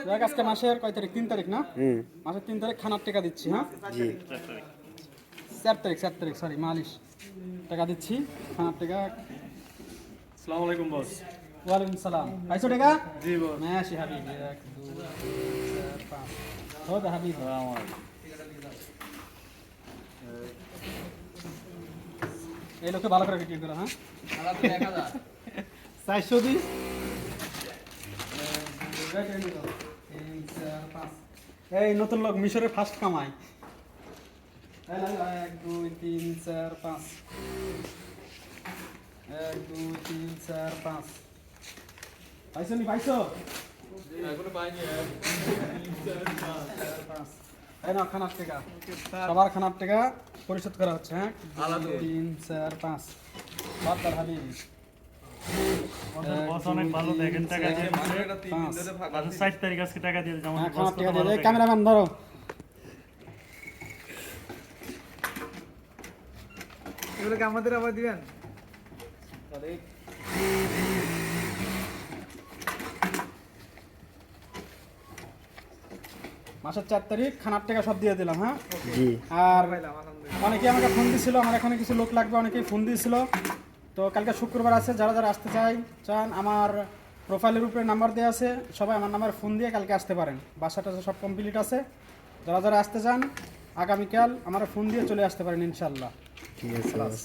দেখ আজকে মাসের কয় তারিখ? 3 তারিখ না? মাসের 3 তারিখ খানার টাকা দিচ্ছি। হ্যাঁ জি 4 তারিখ সরি মালিশ টাকা দিচ্ছি খানার টাকা। আসসালামু আলাইকুম বস। ওয়ালাইকুম সালাম। পাইছো টাকা? জি বস। মাশি হাবিবি 1 2 3 4 5 হো দা হাবিবি আমার এই লোকে ভালো করে ভিডিও করো। হ্যাঁ 400 দিস 1 নতুন লোক মিশরে ফার্স্ট কামাই। 1 2 3 4 5 1 2 3 4 5 পাইছো নি? পাইছো এখনো পাইনি। 5 এই না খানার টাকা সবার খানার টাকা পরিশোধ করা হচ্ছে। হ্যাঁ 3 4 5 বাতার হাবিবি বস অনেক ভালো দেখেন টাকা দিয়ে দিচ্ছে। এটা 3 দিন ধরে ফাঁকা। আচ্ছা 7 তারিখ আজকে টাকা দিয়ে দিচ্ছে আমাদের বস খানার কত টাকা ভালো দিয়ে দেখেন। ক্যামেরাম্যান ধরো। এগুলো কি আমাদের আবার দিবেন? মাসের 4 তারিখ খানার টাকা সব দিয়ে দিলাম। হ্যাঁ জি আর পাইলাম আলহামদুলিল্লাহ। অনেকে আমাকে ফোন দিয়েছিল, আমার এখানে কিছু লোক লাগবে, অনেকেই ফোন দিয়েছিল। তো কালকে শুক্রবার আছে, যারা যারা আসতে চান আমার প্রোফাইলের উপরে নাম্বার দেওয়া আছে, সবাই আমার নাম্বার ফোন দিয়ে কালকে আসতে পারেন। বাসাটা সব কমপ্লিট আছে, যারা যারা আসতে চান আগামীকাল আমার ফোন দিয়ে চলে আসতে পারেন ইনশাল্লাহ। ঠিক আছে বস।